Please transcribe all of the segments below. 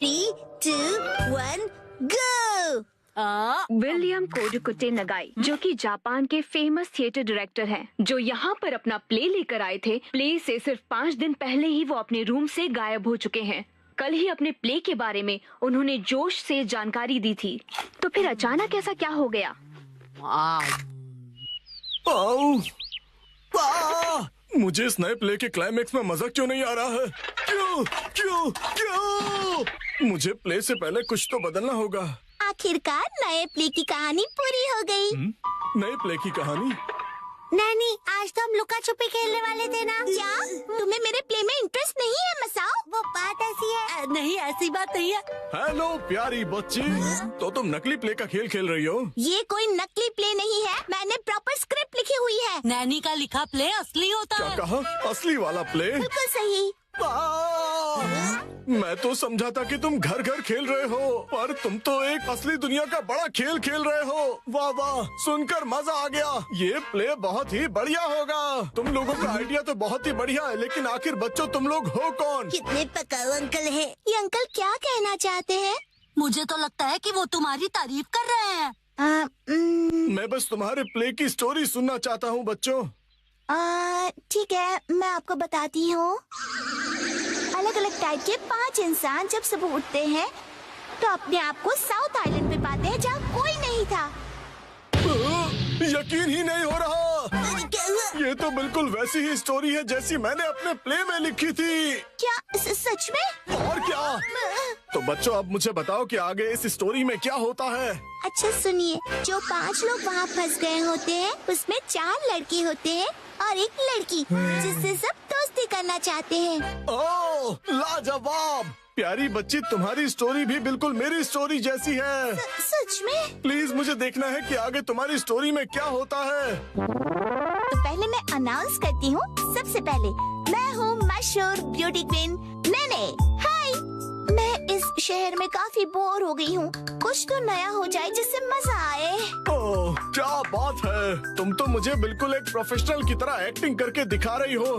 3, 2, 1, go! William कोडुकुटे नगाई, जो कि Japan के फेमस थिएटर डायरेक्टर हैं, जो यहाँ पर अपना प्ले लेकर आए थे। प्ले से सिर्फ 5 दिन पहले ही वो अपने रूम से गायब हो चुके हैं। कल ही अपने प्ले के बारे में उन्होंने जोश से जानकारी दी थी, तो फिर अचानक ऐसा क्या हो गया? मुझे इस नए प्ले के क्लाइमेक्स में मजा क्यों नहीं आ रहा है? क्यों क्यों क्यों? मुझे प्ले से पहले कुछ तो बदलना होगा। आखिरकार नए प्ले की कहानी पूरी हो गई। नए प्ले की कहानी? नैनी, आज तो हम लुका छुपी खेलने वाले थे ना? क्या तुम्हें मेरे प्ले में इंटरेस्ट नहीं है मसाओ? वो बात ऐसी है। नहीं, ऐसी बात नहीं है। हेलो प्यारी बच्ची, तो तुम नकली प्ले का खेल खेल रही हो? ये कोई नकली प्ले नहीं है, मैंने प्रॉपर स्क्रिप्ट लिखी हुई है। नैनी का लिखा प्ले असली होता क्या है। कहा? असली वाला प्ले? बिल्कुल सही। मैं तो समझा था कि तुम घर घर खेल रहे हो, पर तुम तो एक असली दुनिया का बड़ा खेल खेल रहे हो। वाह वाह, सुनकर मजा आ गया। ये प्ले बहुत ही बढ़िया होगा। तुम लोगों का आइडिया तो बहुत ही बढ़िया है, लेकिन आखिर बच्चों तुम लोग हो कौन? कितने पकाऊ अंकल हैं। ये अंकल क्या कहना चाहते हैं? मुझे तो लगता है कि वो तुम्हारी तारीफ कर रहे हैं। मैं बस तुम्हारे प्ले की स्टोरी सुनना चाहता हूँ बच्चों। ठीक है, मैं आपको बताती हूँ। अलग अलग टाइप के 5 इंसान जब सुबह उठते हैं तो अपने आप को साउथ आइलैंड पे पाते हैं जहाँ कोई नहीं था। यकीन ही नहीं हो रहा। ये तो बिल्कुल वैसी ही स्टोरी है जैसी मैंने अपने प्ले में लिखी थी। क्या सच में? और क्या? तो बच्चों, अब मुझे बताओ कि आगे इस स्टोरी में क्या होता है। अच्छा सुनिए, जो 5 लोग वहाँ फंस गए होते हैं उसमें 4 लड़के होते हैं और 1 लड़की, जिससे सब दोस्ती करना चाहते हैं। ओह, लाजवाब! प्यारी बच्ची, तुम्हारी स्टोरी भी बिल्कुल मेरी स्टोरी जैसी है। सच में? प्लीज मुझे देखना है कि आगे तुम्हारी स्टोरी में क्या होता है। तो पहले मैं अनाउंस करती हूँ। सबसे पहले मैं हूँ मशहूर ब्यूटी क्वीन नैने। हाय, मैं इस शहर में काफी बोर हो गई हूँ। कुछ तो नया हो जाए जिससे मजा आए। ओह, क्या बात है! तुम तो मुझे बिल्कुल एक प्रोफेशनल की तरह एक्टिंग करके दिखा रही हो।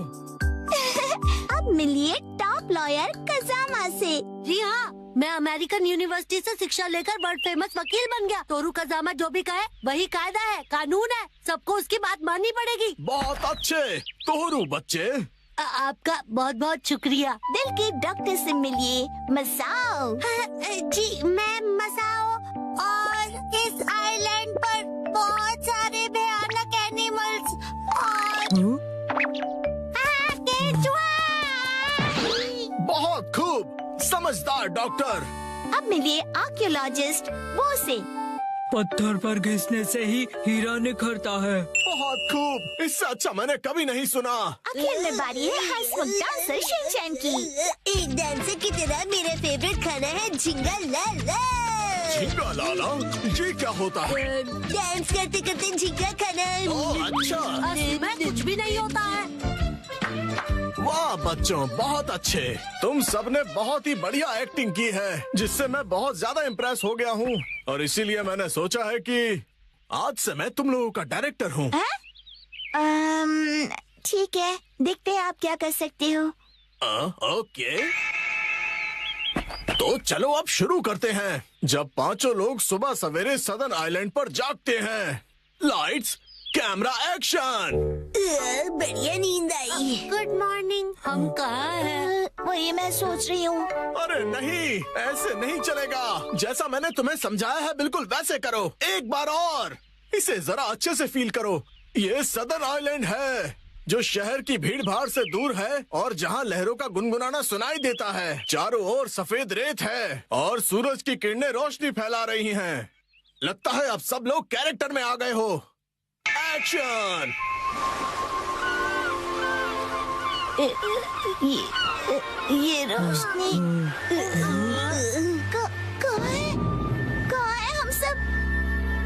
अब मिलिए टॉप लॉयर कजामा से। जी हाँ, मैं अमेरिकन यूनिवर्सिटी से शिक्षा लेकर वर्ल्ड फेमस वकील बन गया। तोरू कजामा जो भी कहे वही कायदा है, कानून है। सबको उसकी बात माननी पड़ेगी। बहुत अच्छे तोरू बच्चे। आपका बहुत बहुत शुक्रिया। दिल के डॉक्टर से मिलिए मसाओ। जी, मैं मसाओ, और इस आइलैंड पर बहुत सारे भयानक एनिमल्स और बहुत खूब, समझदार डॉक्टर। अब मिलिए आर्कियोलॉजिस्ट वो से। पत्थर पर घिसने से ही हीरा निखरता है। बहुत खूब, इससे अच्छा मैंने कभी नहीं सुना। आखिर में बारी है हंसमुख डांसर शिनचैन की। एक डांसर की तरह मेरा फेवरेट खाना है झिंगा लाला। झींगा लाला, ये क्या होता है? डांस करते करते झिंगा खाना। ओह, अच्छा। असली में कुछ भी नहीं होता है। वाह बच्चों, बहुत अच्छे। तुम सबने बहुत ही बढ़िया एक्टिंग की है, जिससे मैं बहुत ज्यादा इम्प्रेस हो गया हूँ, और इसीलिए मैंने सोचा है कि आज से मैं तुम लोगों का डायरेक्टर हूँ। ठीक है, देखते हैं आप क्या कर सकते हो। ओके, तो चलो अब शुरू करते हैं। जब 5 लोग सुबह सवेरे सदर्न आइलैंड पर जागते हैं। Lights, camera, action. बढ़िया नींद आई। Good morning. हम कहाँ हैं? वही मैं सोच रही हूँ। अरे नहीं, ऐसे नहीं चलेगा। जैसा मैंने तुम्हें समझाया है बिल्कुल वैसे करो। एक बार और, इसे जरा अच्छे से फील करो। ये सदर्न आइलैंड है, जो शहर की भीड़ भाड़ से दूर है और जहाँ लहरों का गुनगुनाना सुनाई देता है। चारों ओर सफेद रेत है और सूरज की किरणें रोशनी फैला रही हैं। लगता है अब सब लोग कैरेक्टर में आ गए हो। एक्शन। ये रोशनी कहाँ है हम सब?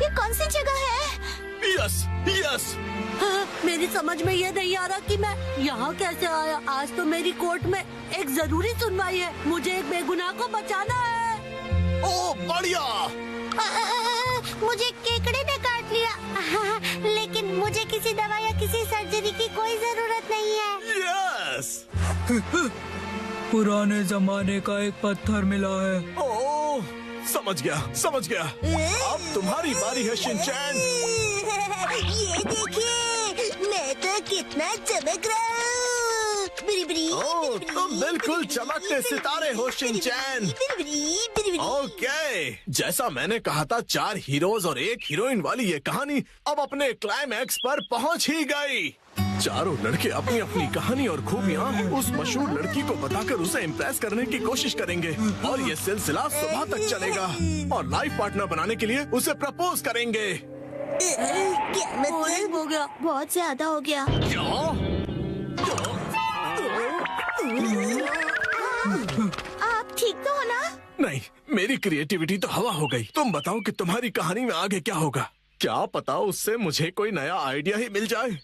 ये कौन सी जगह है? Yes yes. मेरी समझ में ये नहीं आ रहा कि मैं यहाँ कैसे आया। आज तो मेरी कोर्ट में एक जरूरी सुनवाई है। मुझे एक बेगुनाह को बचाना है। ओ बढ़िया। मुझे केकड़े ने काट लिया, लेकिन मुझे किसी दवा या किसी सर्जरी की कोई जरूरत नहीं है। यस। पुराने जमाने का एक पत्थर मिला है। ओह, समझ गया। अब तुम्हारी बारी है शिनचैन। ये देखिए, मैं तो कितना चमक रहा हूँ। ओह, तुम बिल्कुल चमकते सितारे हो शिनचैन। ओके, जैसा मैंने कहा था, 4 हीरोज और 1 हीरोइन वाली ये कहानी अब अपने क्लाइमैक्स पर पहुंच ही गई। चारों लड़के अपनी अपनी कहानी और खूबियाँ उस मशहूर लड़की को बताकर उसे इम्प्रेस करने की कोशिश करेंगे और ये सिलसिला सुबह तक चलेगा और लाइफ पार्टनर बनाने के लिए उसे प्रपोज करेंगे। क्या मतलब? हो गया। बहुत ज्यादा हो गया। आप ठीक तो हो ना? नहीं, मेरी क्रिएटिविटी तो हवा हो गई। तुम बताओ कि तुम्हारी कहानी में आगे क्या होगा? क्या पता उससे मुझे कोई नया आइडिया ही मिल जाए।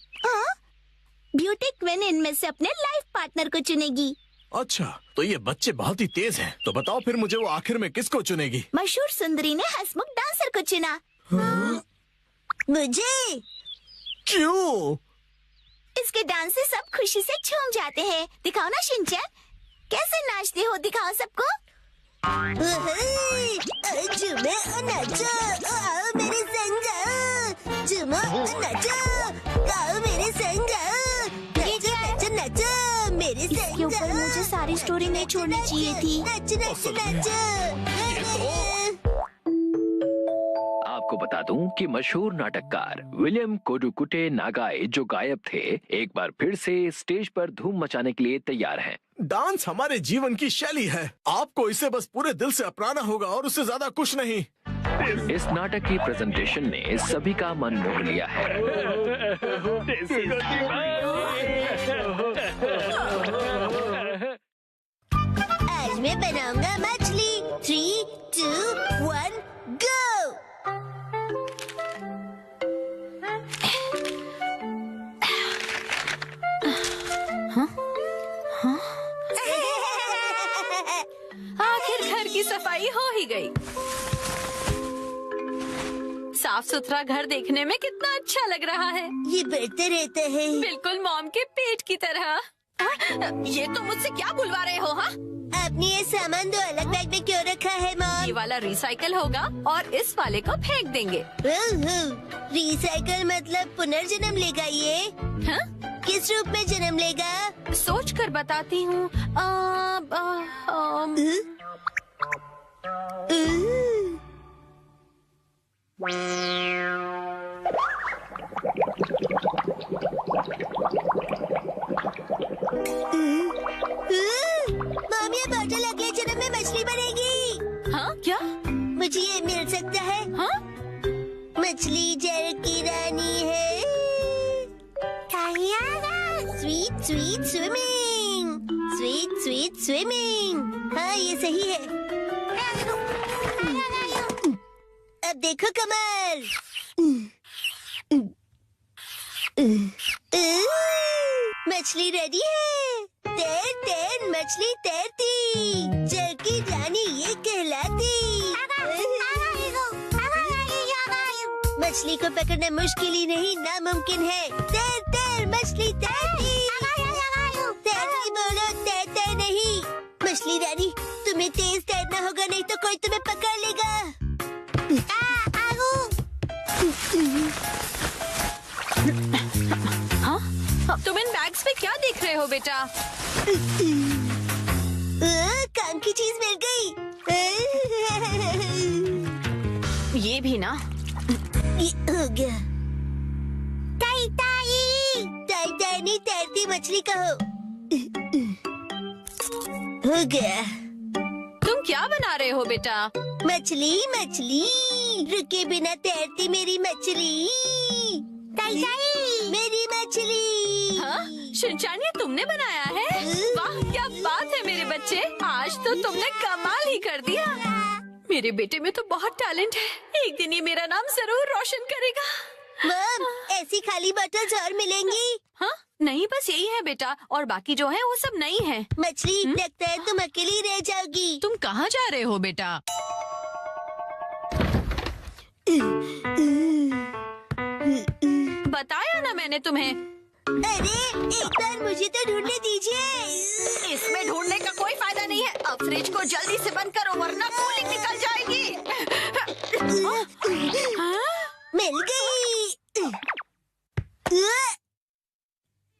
ब्यूटी क्वीन इनमें से अपने लाइफ पार्टनर को चुनेगी। अच्छा, तो ये बच्चे बहुत ही तेज हैं। तो बताओ फिर मुझे वो आखिर में किसको चुनेगी? मशहूर सुंदरी ने हंसमुख डांसर को चुना। मुझे? क्यों? इसके डांस से सब खुशी से झूम जाते हैं। दिखाओ ना शिनचैन, कैसे नाचते हो, दिखाओ सबको। झूमो और नाचो, आओ मेरे संग। झूमो और नाचो, आओ मेरे संग। नाचो नाचो नाचो मेरे संग। इसके ऊपर मुझे सारी स्टोरी नहीं छोड़नी चाहिए थी। नाचो नाचो नाचो। आपको बता दूं कि मशहूर नाटककार विलियम कोडुकुटे नागाई जो गायब थे, एक बार फिर से स्टेज पर धूम मचाने के लिए तैयार हैं। डांस हमारे जीवन की शैली है। आपको इसे बस पूरे दिल से अपनाना होगा और उससे ज्यादा कुछ नहीं। इस नाटक की प्रेजेंटेशन ने सभी का मन मोह लिया है। आज मैं बनाऊंगा मछली। 3, 2, 1, गो। आखिर घर की सफाई हो ही गई। साफ सुथरा घर देखने में कितना अच्छा लग रहा है। ये बढ़ते रहता है। बिल्कुल मॉम के पेट की तरह। ये तो मुझसे क्या बुलवा रहे हो? हाँ, आपने ये सामान 2 अलग बैग में क्यों रखा है मॉम? ये वाला रिसाइकल होगा और इस वाले को फेंक देंगे। रिसाइकल मतलब पुनर्जन्म लेगा ये? हाँ? किस रूप में जन्म लेगा? सोच कर बताती हूँ। मॉम, ये बॉटल अगले जन्म में मछली बनेगी। हाँ क्या? मुझे ये मिल सकता है? हाँ? मछली जल की रानी है। Sweet sweet swimming, sweet sweet swimming. हाँ, ये सही है। अब देखो कमल। मछली रेडी है। तैर तैर मछली तैरती, जल की रानी ये कहलाती। मछली को पकड़ना मुश्किल ही नहीं, नामुमकिन है। तैर तैर मछली तैरती। तैरती बोलो, तैरते नहीं। मछली रानी, तुम्हें तेज तैरना होगा, नहीं तो कोई तुम्हें पकड़ लेगा। हाँ? तुम इन बैग्स में क्या देख रहे हो बेटा? काम की चीज मिल गई। ये भी ना। ये हो गया। ताई ताई, ताई ताई नहीं, तैरती मछली कहो। हो गया। तुम क्या बना रहे हो बेटा? मछली मछली, रुके बिना तैरती मेरी मछली। ताई ताई, मेरी मछली। हाँ? शिनचैन, ये तुमने बनाया है? वाह, क्या बात है मेरे बच्चे, आज तो तुमने कमाल ही कर दिया। मेरे बेटे में तो बहुत टैलेंट है। एक दिन ये मेरा नाम जरूर रोशन करेगा। मॉम, ऐसी खाली बोतल्स और मिलेंगी? हाँ? नहीं, बस यही है बेटा, और बाकी जो है वो सब नहीं है। मछली, लगता है तुम अकेली रह जाओगी। तुम कहाँ जा रहे हो बेटा? बताया ना मैंने तुम्हें। अरे एक बार मुझे तो ढूंढने दीजिए। इसमें ढूंढने का कोई फायदा नहीं है। अब फ्रिज को जल्दी से बंद करो वरना कूलिंग निकल जाएगी। मिल गई।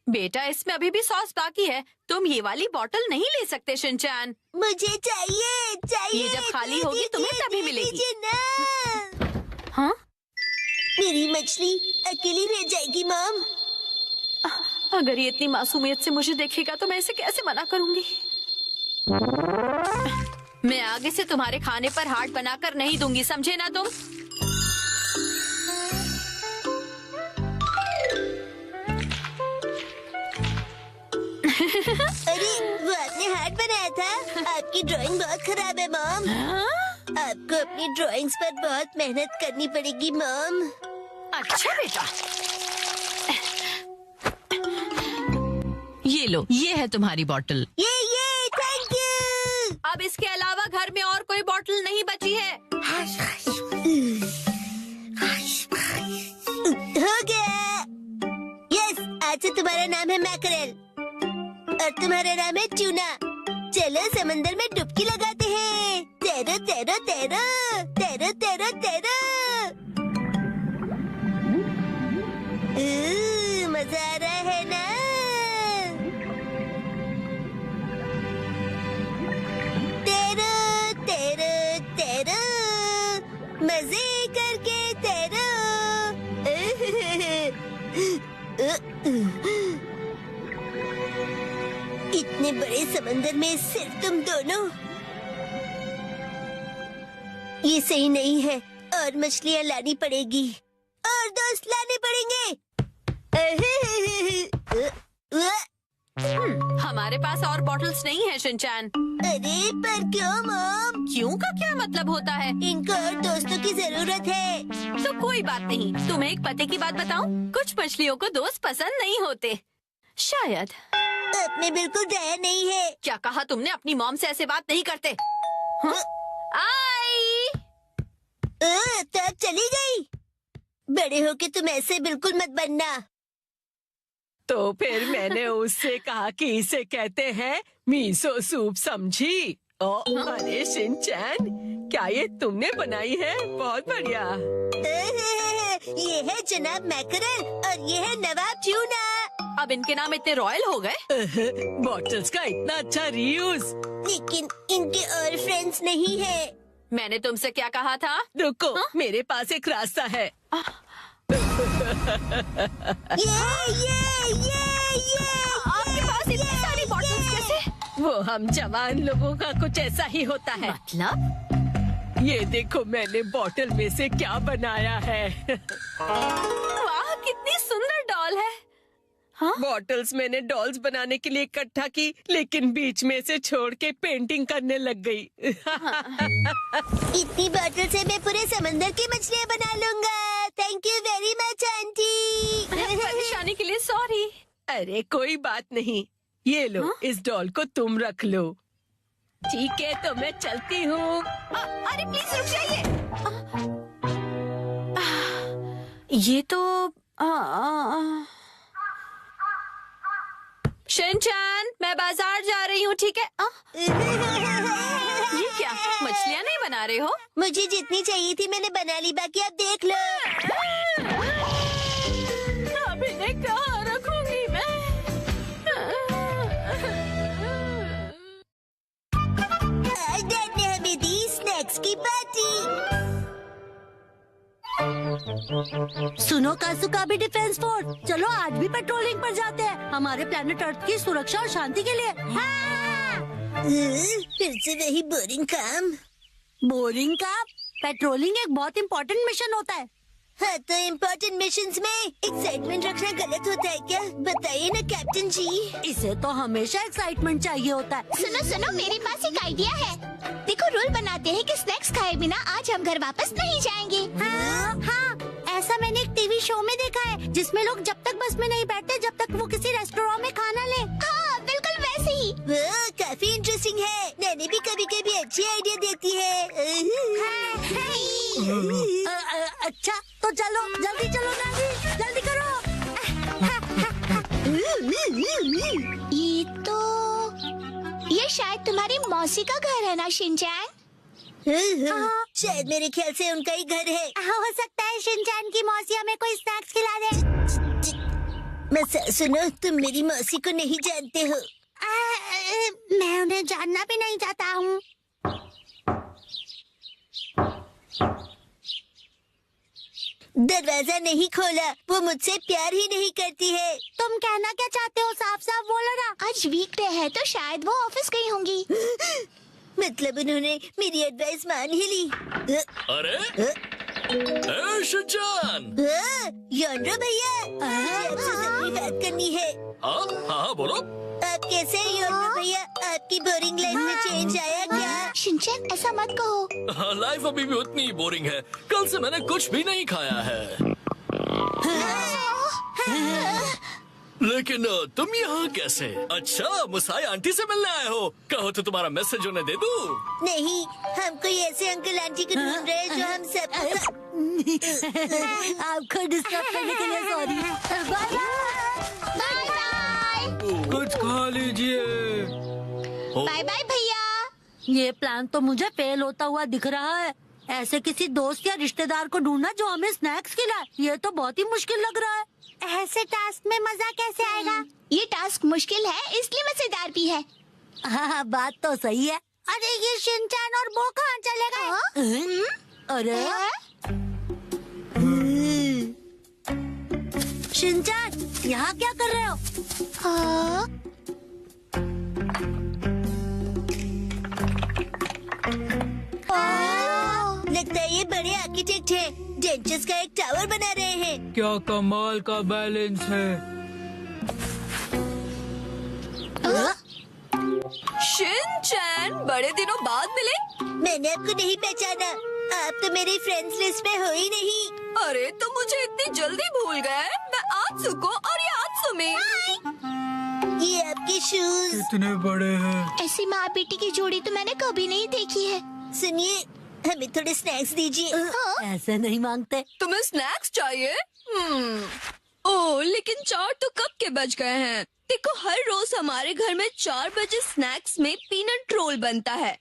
बेटा इसमें अभी भी सॉस बाकी है। तुम ये वाली बोतल नहीं ले सकते शिनचैन। मुझे चाहिए चाहिए। ये जब खाली होगी तुम्हें तभी मिलेगी। दीजिए ना। हाँ? मेरी मछली अकेली रह जाएगी मॉम। अगर ये इतनी मासूमियत से मुझे देखेगा तो मैं इसे कैसे मना करूंगी। मैं आगे से तुम्हारे खाने पर हार्ट बनाकर नहीं दूंगी, समझे ना तुम? अरे वो आपने हार्ट बनाया था। आपकी ड्राइंग बहुत खराब है मॉम। आपको अपनी ड्राइंग्स पर बहुत मेहनत करनी पड़ेगी मॉम। अच्छा बेटा, ये लो, ये है तुम्हारी बोतल। ये थैंक यू। अब इसके अलावा घर में और कोई बोतल नहीं बची है। हो गया। यस, आज से तुम्हारा नाम है मैकरेल और तुम्हारा नाम है ट्यूना। चलो समंदर में डुबकी लगाते हैं। तैरो तैरो तैरो तैरो तैरो तैरो। मजा आ रहा है ना? तैरो तैरो तैरो, मजे करके तैरो। इतने बड़े समंदर में सिर्फ तुम दोनों। ये सही नहीं है और मछलियाँ लानी पड़ेगी और दोस्त लाने पड़ेंगे। हमारे पास और बॉटल्स नहीं है शिनचैन। अरे पर क्यों मॉम? क्यों का क्या मतलब होता है? इनको और दोस्तों की जरूरत है। तो कोई बात नहीं। तुम्हें एक पते की बात बताऊं? कुछ मछलियों को दोस्त पसंद नहीं होते। शायद। आपने बिल्कुल डरा नहीं है। क्या कहा तुमने? अपनी मॉम से ऐसे बात नहीं करते। हाँ? आई। तो अब चली गई। बड़े होके तुम ऐसे बिल्कुल मत बनना। तो फिर मैंने उससे कहा कि इसे कहते हैं मीसो सूप, समझी? अरे शिनचैन, क्या ये तुमने बनाई है? बहुत बढ़िया। ये है जनाब मैकरेल और ये है नवाब ट्यूना। अब इनके नाम इतने रॉयल हो गए। बॉटल्स का इतना अच्छा रीयूज। लेकिन इनके और फ्रेंड्स नहीं है। मैंने तुमसे क्या कहा था? रुको, मेरे पास एक रास्ता है। आपके पास इतनी सारी बॉटल्स कैसे? वो हम जवान लोगों का कुछ ऐसा ही होता है। मतलब? ये देखो मैंने बॉटल में से क्या बनाया है। वाह, कितनी सुंदर डॉल है। हाँ? बॉटल्स मैंने डॉल्स बनाने के लिए इकट्ठा की, लेकिन बीच में से छोड़ के पेंटिंग करने लग गई। इतनी बॉटल से मैं पूरे समंदर की मछलियाँ बना लूंगा। Thank you very much aunty. परेशानी के लिए सॉरी। अरे कोई बात नहीं, ये लो। हाँ? इस डॉल को तुम रख लो। ठीक है, तो मैं चलती हूँ। अरे प्लीज रुक जाइए। ये तो शिनचैन, मैं बाजार जा रही हूँ, ठीक है? ये क्या, मछलियाँ नहीं बना रहे हो? मुझे जितनी चाहिए थी मैंने बना ली, बाकी आप देख लो। अब इन्हें कहाँ रखूंगी मैं? आज डैड ने हमें दी स्नैक्स की पार्टी। सुनो कासुका भी डिफेंस फोर्स, चलो आज भी पेट्रोलिंग पर जाते हैं हमारे प्लेनेट अर्थ की सुरक्षा और शांति के लिए। हाँ! फिर से वही बोरिंग काम। बोरिंग का? पेट्रोलिंग एक बहुत इम्पोर्टेंट मिशन होता है। हाँ, तो इम्पोर्टेंट मिशंस में एक्साइटमेंट रखना गलत होता है क्या? बताइए ना कैप्टन जी। इसे तो हमेशा एक्साइटमेंट चाहिए होता है। सुनो सुनो, मेरे पास एक आइडिया है। देखो, रूल बनाते हैं कि स्नैक्स खाए बिना आज हम घर वापस नहीं जाएंगे। हाँ, ऐसा मैंने एक टीवी शो में देखा है जिसमें लोग जब तक बस में नहीं बैठते जब तक वो किसी रेस्टोरेंट में खाना ले। हाँ, बिल्कुल वैसे ही। वो काफी इंटरेस्टिंग है। नैनी भी कभी कभी अच्छी आइडिया देती है। अच्छा, तो चलो, जल्दी चलो नानी, जल्दी करो। ये शायद तुम्हारी मौसी का घर है ना शिनचैन? शायद मेरे ख्याल से उनका ही घर है। हो सकता है शिनचैन की मौसी हमें कोई स्नैक्स खिला दे। मैं सुनो, तुम मेरी मौसी को नहीं जानते हो। मैं उन्हें जानना भी नहीं चाहता हूँ। दरवाजा नहीं खोला, वो मुझसे प्यार ही नहीं करती है। तुम कहना क्या चाहते हो? साफ साफ बोलो ना। आज वीकडे है तो शायद वो ऑफिस गई होंगी। मतलब उन्होंने मेरी एडवाइस मान ही ली। अरे शिनचैन, योनरो भैया, मुझे आपसे जरूरी बात करनी है। हाँ बोलो। आप कैसे हैं योनरो भैया? आपकी बोरिंग लाइफ में चेंज आया क्या? शिनचैन ऐसा मत कहो। लाइफ अभी भी उतनी बोरिंग है। कल से मैंने कुछ भी नहीं खाया है। लेकिन तुम यहाँ कैसे? अच्छा, मुसाई आंटी से मिलने आए हो। कहो तो तुम्हारा मैसेज उन्हें दे दूँ? नहीं, हम कोई ऐसे अंकल आंटी को ढूंढ रहे हैं जो हम सब आपको डिस्टर्ब करने के लिए सॉरी। Bye bye. कुछ खा लीजिए। बाय बाय भैया। ये प्लान तो मुझे फेल होता हुआ दिख रहा है। ऐसे किसी दोस्त या रिश्तेदार को ढूंढना जो हमें स्नैक्स खिलाए, ये तो बहुत ही मुश्किल लग रहा है। ऐसे टास्क में मजा कैसे आएगा? ये टास्क मुश्किल है इसलिए मजेदार भी है। हाँ, बात तो सही है। अरे ये शिनचैन और वो कहाँ चले गए? अरे शिनचैन, यहाँ क्या कर रहे हो? लगता है ये बड़े आर्किटेक्ट हैं। डेंचर्स का एक टावर बना रहे हैं। क्या कमाल का बैलेंस है। शिनचैन, बड़े दिनों बाद मिले। मैंने आपको नहीं पहचाना। आप तो मेरी फ्रेंड्स लिस्ट में हो ही नहीं। अरे तुम मुझे इतनी जल्दी भूल गए। मैं आत्सु को और ये आत्सुमी। ये आपके शूज इतने बड़े हैं। ऐसी माँ बेटी की जोड़ी तो मैंने कभी नहीं देखी है। सुनिए, हमें थोड़े स्नैक्स दीजिए। ऐसे नहीं मांगते। तुम्हें स्नैक्स चाहिए? ओह, लेकिन 4 तो कब के बज गए हैं। देखो, हर रोज हमारे घर में 4 बजे स्नैक्स में पीनट रोल बनता है।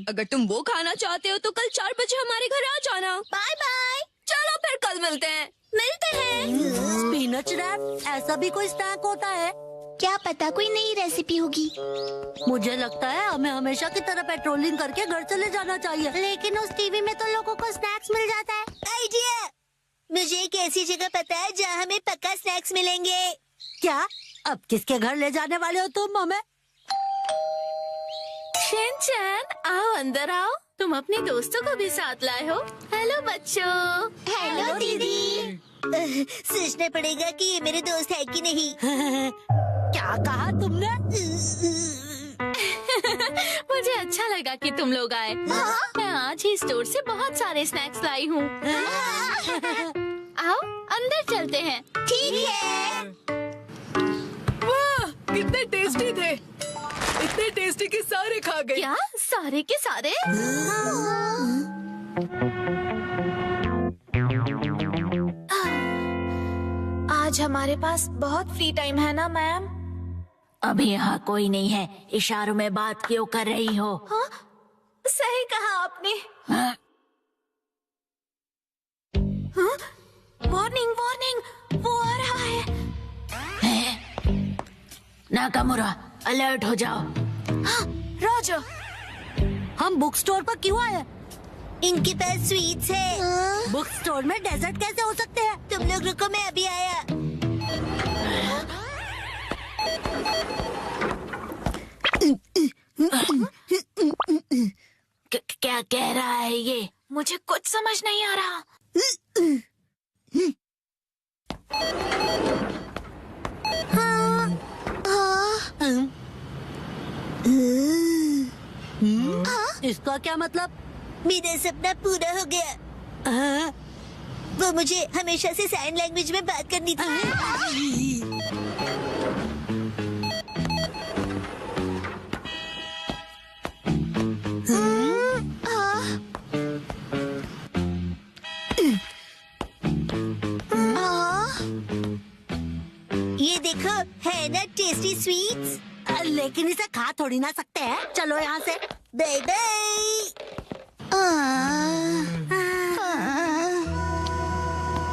अगर तुम वो खाना चाहते हो तो कल 4 बजे हमारे घर आ जाना। Bye bye. चलो फिर कल मिलते हैं। स्पिनच रैप, ऐसा भी कोई स्नैक होता है? क्या पता कोई नई रेसिपी होगी। मुझे लगता है हमें हमेशा की तरह पेट्रोलिंग करके घर चले जाना चाहिए। लेकिन उस टीवी में तो लोगों को स्नैक्स मिल जाता है। आइडिया! मुझे एक ऐसी जगह पता है जहाँ हमें पक्का स्नैक्स मिलेंगे। क्या? अब किसके घर ले जाने वाले हो तुम हमें? शिनचैन, आओ अंदर आओ। तुम अपने दोस्तों को भी साथ लाए हो। हेलो बच्चों। हेलो दीदी। सोचना पड़ेगा कि ये मेरे दोस्त है कि नहीं। क्या कहा तुमने? मुझे अच्छा लगा कि तुम लोग आए। मैं आज ही स्टोर से बहुत सारे स्नैक्स लाई हूँ। आओ अंदर चलते हैं। ठीक है। वाह, कितने टेस्टी थे। इतने टेस्टी कि सारे खा गए। क्या सारे के सारे? आज हमारे पास बहुत फ्री टाइम है ना मैम? अभी यहाँ कोई नहीं है। इशारों में बात क्यों कर रही हो? हाँ? सही कहा आपने। हाँ? वार्निंग वार्निंग, वो आ रहा है। नाकामुरा, अलर्ट हो जाओ। हाँ, रोजर। हम बुक स्टोर पर क्यों आए? इनके पास स्वीट्स है। बुक स्टोर में डेजर्ट कैसे हो सकते हैं? तुम लोग रुको, मैं अभी आया। क्या कह रहा है ये? मुझे कुछ समझ नहीं आ रहा। इसका क्या मतलब? मेरा सपना पूरा हो गया। वो मुझे हमेशा से साइन लैंग्वेज में बात करनी थी। है ना टेस्टी स्वीट्स। लेकिन इसे खा थोड़ी ना सकते हैं। चलो यहाँ से। Bye bye.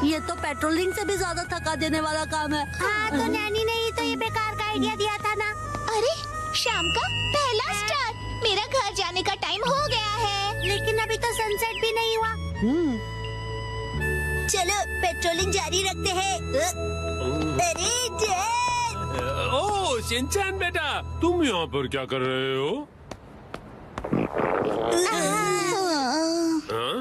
ये तो पेट्रोलिंग से भी ज्यादा थका देने वाला काम है। हाँ, तो नैनी ने ही तो ये बेकार का आइडिया दिया था ना। अरे शाम का पहला स्टार। मेरा घर जाने का टाइम हो गया है। लेकिन अभी तो सनसेट भी नहीं हुआ। चलो पेट्रोलिंग जारी रखते हैं। अरे डैड। ओह शिनचैन बेटा, तुम यहाँ पर क्या कर रहे हो? हाँ?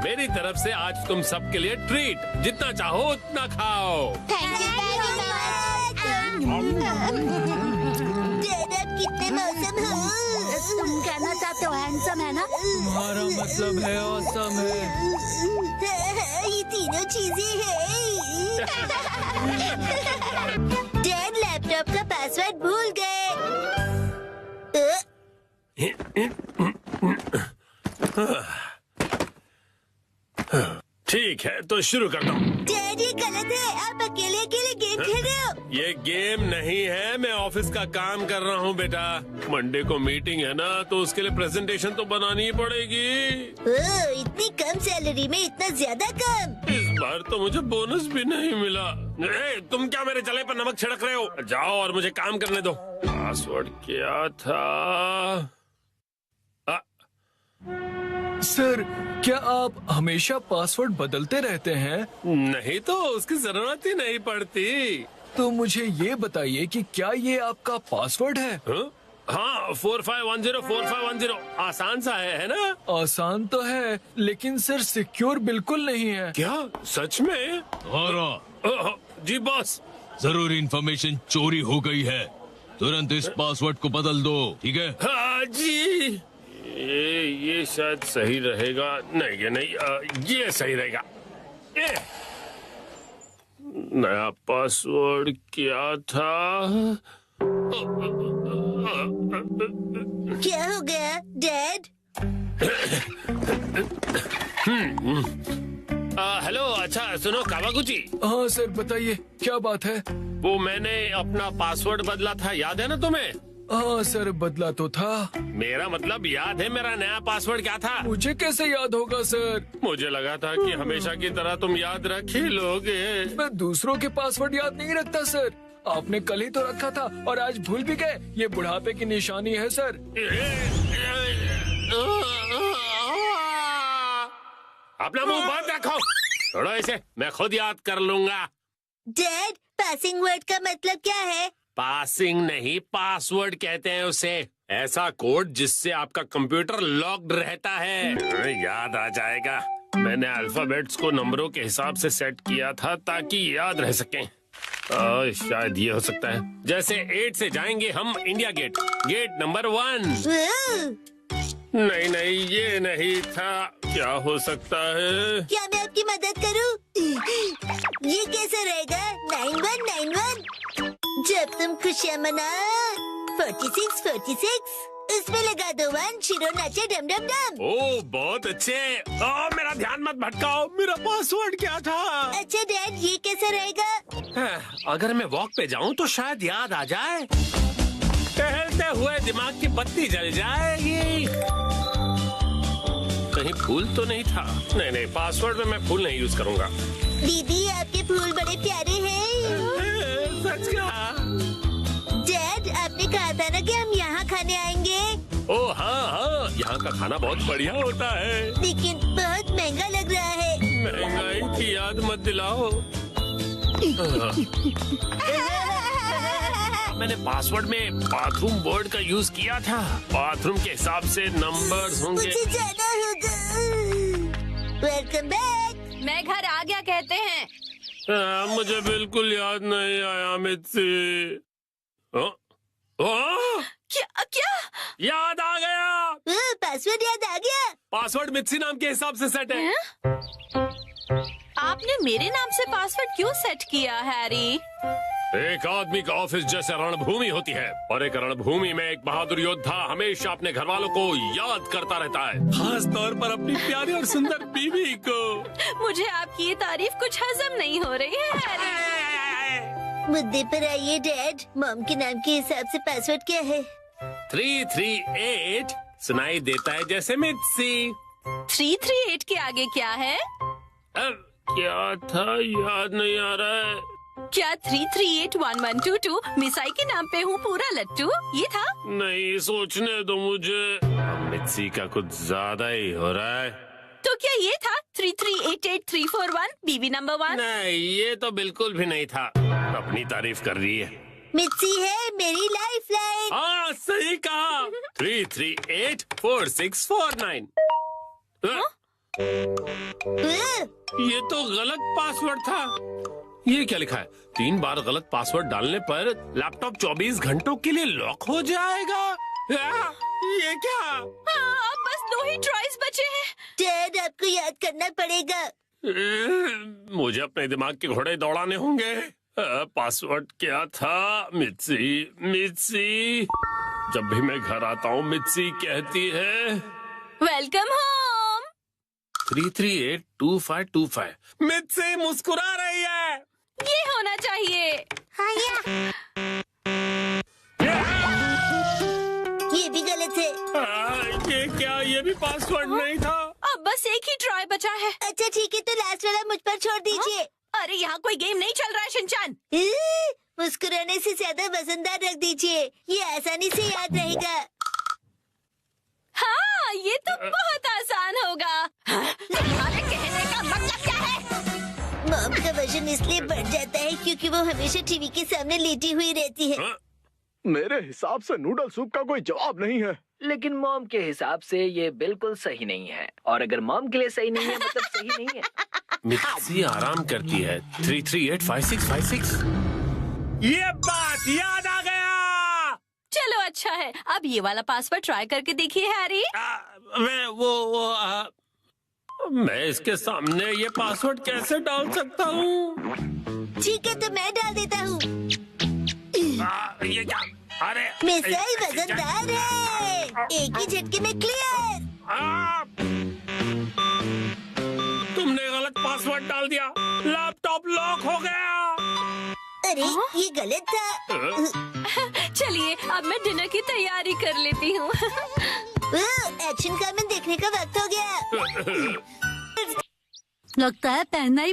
मेरी तरफ से आज तुम सबके लिए ट्रीट, जितना चाहो उतना खाओ। Thank you very much. Dad आप कितने मौसम हो। तुम कहना चाहते हो हैंडसम है ना? तुम्हारा मतलब है ऑसम है। ये तीनों चीजें हैं। डैड लैपटॉप का पासवर्ड भूल गए। ठीक है तो शुरू करता हूँ। डैड ये गलत है, आप अकेले अकेले गेम खेल रहे हो। ये गेम नहीं है, मैं ऑफिस का काम कर रहा हूँ बेटा। मंडे को मीटिंग है ना, तो उसके लिए प्रेजेंटेशन तो बनानी ही पड़ेगी। ओह, इतनी कम सैलरी में इतना ज्यादा कम। इस बार तो मुझे बोनस भी नहीं मिला। तुम क्या मेरे जले पर नमक छिड़क रहे हो? जाओ और मुझे काम करने दो। पासवर्ड क्या था? सर, क्या आप हमेशा पासवर्ड बदलते रहते हैं? नहीं तो उसकी जरूरत ही नहीं पड़ती। तो मुझे ये बताइए कि क्या ये आपका पासवर्ड है? हाँ 45104510। आसान सा है ना? आसान तो है, लेकिन सर सिक्योर बिल्कुल नहीं है। क्या सच में? जी बॉस। जरूरी इंफॉर्मेशन चोरी हो गई है, तुरंत इस पासवर्ड को बदल दो, ठीक है? हाँ जी। ये शायद सही रहेगा। नहीं ये नहीं, ये सही रहेगा। नया पासवर्ड क्या था? क्या हो गया डैड? हेलो, अच्छा सुनो कावागुची। हाँ सर बताइए, क्या बात है? वो मैंने अपना पासवर्ड बदला था, याद है ना तुम्हें? हाँ सर बदला तो था। मेरा मतलब याद है मेरा नया पासवर्ड क्या था? मुझे कैसे याद होगा सर? मुझे लगा था कि हमेशा की तरह तुम याद रख ही लोगे। मैं दूसरों के पासवर्ड याद नहीं रखता सर। आपने कल ही तो रखा था और आज भूल भी गए। ये बुढ़ापे की निशानी है सर। अपना मुंह बंद रखो। छोड़ो इसे, मैं खुद याद कर लूंगा। डैड, पासिंग वर्ड का मतलब क्या है? पासिंग नहीं, पासवर्ड कहते हैं उसे। ऐसा कोड जिससे आपका कंप्यूटर लॉक्ड रहता है। याद आ जाएगा। मैंने अल्फाबेट्स को नंबरों के हिसाब से सेट किया था ताकि याद रह सकें। शायद ये हो सकता है। जैसे 8 से जाएंगे हम इंडिया गेट, गेट नंबर 1। नहीं नहीं, ये नहीं था। क्या हो सकता है? क्या मैं आपकी मदद करूं? ये कैसा रहेगा? 9191। जब तुम खुशियाँ मना 46 उसमें लगा दो 1, शिरो नाचे डम डम डम। ओह बहुत अच्छे। मेरा ध्यान मत भटकाओ। मेरा पासवर्ड क्या था? अच्छा डैड, ये कैसा रहेगा? अगर मैं वॉक पे जाऊं तो शायद याद आ जाए। टहलते हुए दिमाग की बत्ती जल जाएगी। कहीं फूल तो नहीं था? नहीं नहीं, पासवर्ड में मैं फूल नहीं यूज करूंगा। दीदी आपके फूल बड़े प्यारे हैं। सच कहा। डैड, आपने कहा था ना कि हम यहाँ खाने आएंगे। ओह हाँ, यहाँ का खाना बहुत बढ़िया होता है, लेकिन बहुत महंगा लग रहा है। महंगाई की याद मत दिलाओ। मैंने पासवर्ड में बाथरूम वर्ड का यूज किया था। बाथरूम के हिसाब से नंबर्स होंगे। मुझे जाना होगा। Welcome back. मैं घर आ गया कहते हैं। मुझे बिल्कुल याद नहीं आया मित्सी। क्या क्या? याद आ गया। पासवर्ड याद आ गया। पासवर्ड मित्सी नाम के हिसाब से सेट है। आपने मेरे नाम से पासवर्ड क्यों सेट किया हैरी? एक आदमी का ऑफिस जैसे रणभूमि होती है और एक रणभूमि में एक बहादुर योद्धा हमेशा अपने घर वालों को याद करता रहता है, खास तौर पर अपनी प्यारी और सुंदर बीवी को। मुझे आपकी ये तारीफ कुछ हजम नहीं हो रही है हैरी। मुद्दे पर आइए डैड। मॉम के नाम के हिसाब से पासवर्ड क्या है? 338 सुनाई देता है जैसे मित्सी। 338 के आगे क्या है? अब क्या था याद नहीं आ रहा है। क्या 3381122 मिसाई के नाम पे हूँ पूरा लट्टू, ये था? नहीं, सोचने दो मुझे। मित्सी का कुछ ज्यादा ही हो रहा है। तो क्या ये था 3388341 बीवी नंबर 1? नहीं, ये तो बिल्कुल भी नहीं था। अपनी तारीफ कर रही है। मिर्ची है मेरी लाइफ लाइन। हाँ, सही कहा। 3384649। ये तो गलत पासवर्ड था। ये क्या लिखा है? 3 बार गलत पासवर्ड डालने पर लैपटॉप 24 घंटों के लिए लॉक हो जाएगा। ये क्या? हाँ, अब बस 2 ही ट्राइज बचे हैं। डैड आपको याद करना पड़ेगा। मुझे अपने दिमाग के घोड़े दौड़ाने होंगे। पासवर्ड क्या था? मित्सी। जब भी मैं घर आता हूँ मित्सी कहती है वेलकम होम। 3382525। मित्सी मुस्कुरा रही है। ये होना चाहिए। ये भी गलत है। ये क्या? ये भी पासवर्ड नहीं था। अब बस एक ही ट्राई बचा है। अच्छा ठीक है, तो लास्ट वाला मुझ पर छोड़ दीजिए। अरे यहाँ कोई गेम नहीं चल रहा है शिनचान। मुस्कुराने से ज्यादा वजनदार रख दीजिए, ये आसानी से याद रहेगा। हाँ, ये तो बहुत आसान होगा। तुम्हारे कहने का मतलब क्या है? मॉम का वजन इसलिए बढ़ जाता है क्योंकि वो हमेशा टीवी के सामने लेटी हुई रहती है। मेरे हिसाब से नूडल सूप का कोई जवाब नहीं है। लेकिन मॉम के हिसाब से ये बिल्कुल सही नहीं है, और अगर मॉम के लिए सही नहीं है मतलब सही नहीं है। मित्सी आराम करती है। 3385656। ये बात याद आ गया। चलो अच्छा है, अब ये वाला पासवर्ड ट्राई करके देखिए हैरी। मैं इसके सामने ये पासवर्ड कैसे डाल सकता हूँ? ठीक है, तो मैं डाल देता हूँ। ये क्या? अरे मिसाई वजनदार है, एक ही झटके में क्लियर। तुमने गलत पासवर्ड डाल दिया, लैपटॉप लॉक हो गया। अरे ये गलत था। चलिए अब मैं डिनर की तैयारी कर लेती हूँ। एक्शन कमेंट देखने का वक्त हो गया। लगता है पहनना ही